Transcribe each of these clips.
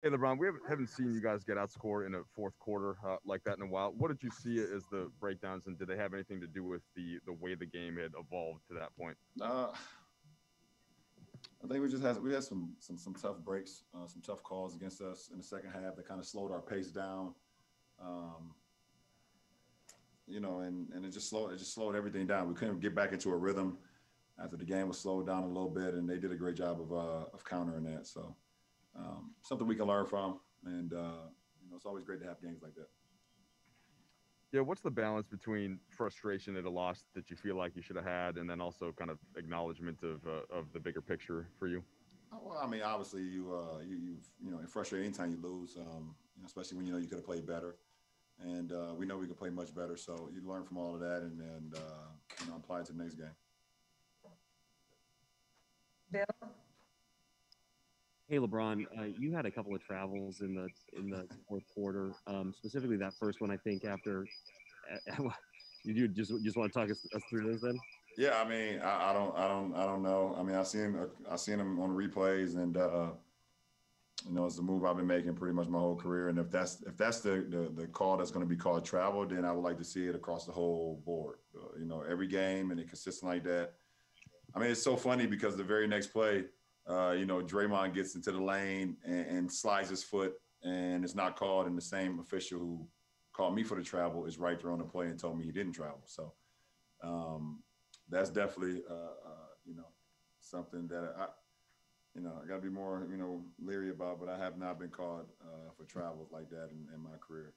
Hey, LeBron, we haven't seen you guys get outscored in a fourth quarter like that in a while. What did you see as the breakdowns, and did they have anything to do with the way the game had evolved to that point? Uh, I think we had some tough breaks, some tough calls against us in the second half that kind of slowed our pace down. Um, and it just slowed everything down. We couldn't get back into a rhythm after the game was slowed down a little bit, and they did a great job of countering that. So something we can learn from, and it's always great to have games like that. Yeah, what's the balance between frustration at a loss that you feel like you should have had, and then also kind of acknowledgement of the bigger picture for you? Well, I mean, obviously, it's frustrating anytime you lose, especially when you could have played better, and we know we could play much better. So you learn from all of that, and apply it to the next game. Bill? Hey LeBron, you had a couple of travels in the fourth quarter, specifically that first one. I think after you just want to talk us through this then. Yeah, I mean, I don't know. I mean, I seen him on replays, and it's a move I've been making pretty much my whole career. And if that's the call that's going to be called travel, then I would like to see it across the whole board. Every game and it consistent like that. I mean, it's so funny because the very next play, Draymond gets into the lane and slides his foot, and it's not called. And the same official who called me for the travel is right there on the play and told me he didn't travel. So that's definitely, something that I got to be more, leery about. But I have not been called for travels like that in my career.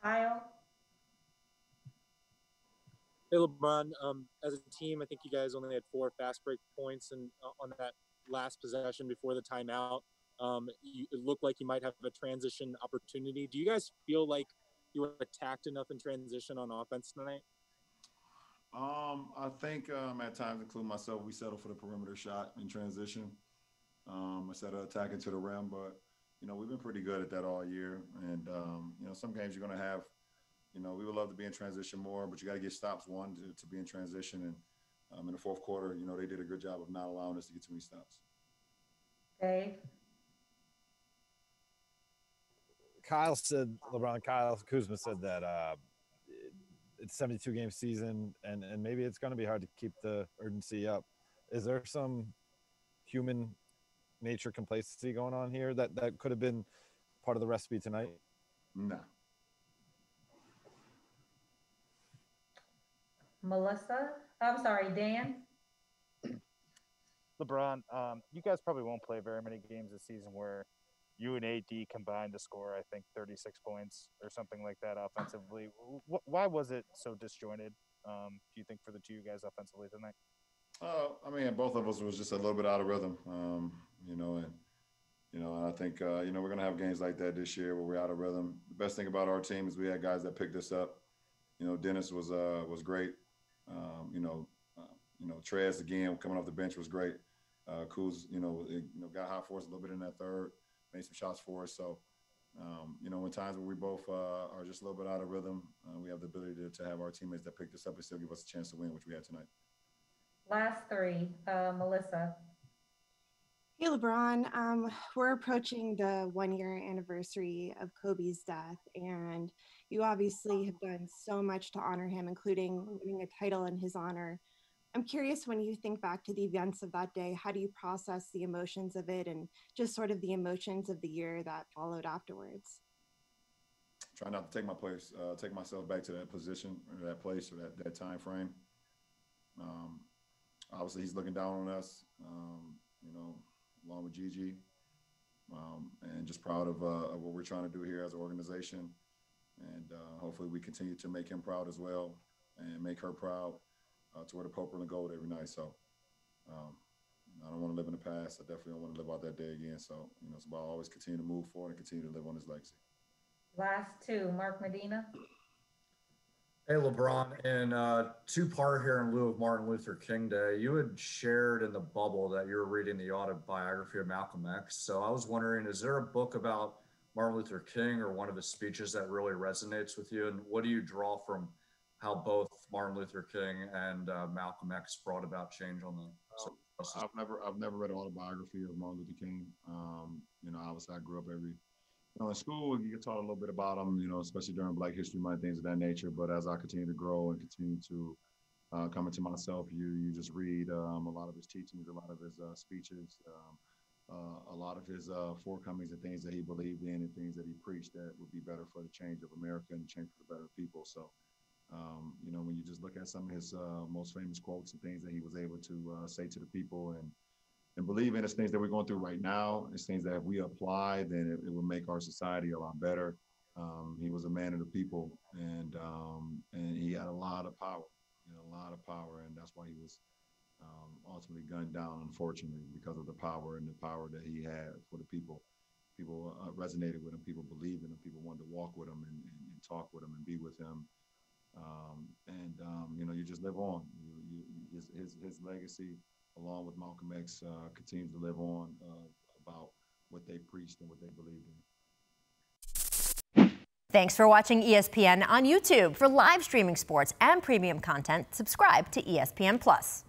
Kyle? Hey LeBron, as a team, I think you guys only had 4 fast break points, and on that last possession before the timeout, it looked like you might have a transition opportunity. Do you guys feel like you were attacked enough in transition on offense tonight? I think at times, including myself, we settle for the perimeter shot in transition instead of attacking to the rim. But we've been pretty good at that all year. And some games you're going to have. We would love to be in transition more, but you got to get stops to be in transition. And in the fourth quarter, they did a good job of not allowing us to get too many stops. Dave? Kyle Kuzma said that it's 72 game season, and maybe it's going to be hard to keep the urgency up. Is there some human nature complacency going on here that could have been part of the recipe tonight? No. Melissa? I'm sorry, Dan? LeBron, you guys probably won't play very many games this season where you and AD combined to score, I think, 36 points or something like that offensively. Why was it so disjointed, do you think, for the two you guys offensively tonight? I mean, both of us was just a little bit out of rhythm, and I think, we're going to have games like that this year where we're out of rhythm. The best thing about our team is we had guys that picked us up. Dennis was great. Trez again coming off the bench was great. Kuz, got hot for us a little bit in that third, made some shots for us. So, in times where we both are just a little bit out of rhythm, we have the ability to have our teammates that picked us up and still give us a chance to win, which we had tonight. Last three. Melissa? Hey, LeBron. We're approaching the 1 year anniversary of Kobe's death, and you obviously have done so much to honor him, including winning a title in his honor. I'm curious, when you think back to the events of that day, how do you process the emotions of it and just sort of the emotions of the year that followed afterwards? Try not to take myself back to that position or that place or that time frame. Obviously, he's looking down on us, along with Gigi, and just proud of what we're trying to do here as an organization. And hopefully we continue to make him proud as well and make her proud to wear the purple and gold every night. So I don't want to live in the past. I definitely don't want to live out that day again. So, it's about always continue to move forward and continue to live on his legacy. Last two. Mark Medina? Hey, LeBron, in two-part here in lieu of Martin Luther King Day, you had shared in the bubble that you were reading the autobiography of Malcolm X. So I was wondering, is there a book about Martin Luther King or one of his speeches that really resonates with you? And what do you draw from how both Martin Luther King and Malcolm X brought about change on the I've never read an autobiography of Martin Luther King. Obviously I grew up in school, you get taught a little bit about him, especially during Black History Month, things of that nature. But as I continue to grow and continue to come into myself, you just read a lot of his teachings, a lot of his speeches, a lot of his forecomings and things that he believed in and things that he preached that would be better for the change of America and the change for the better people. So, when you just look at some of his most famous quotes and things that he was able to say to the people and believe in, it's things that we're going through right now. It's things that if we apply, then it will make our society a lot better. He was a man of the people, and he had a lot of power, and that's why he was ultimately gunned down, unfortunately, because of the power that he had for the people. People resonated with him. People believed in him. People wanted to walk with him and talk with him and be with him. You just live on. His legacy, along with Malcolm X, continues to live on about what they preached and what they believed in. Thanks for watching ESPN on YouTube. For live streaming sports and premium content, subscribe to ESPN+.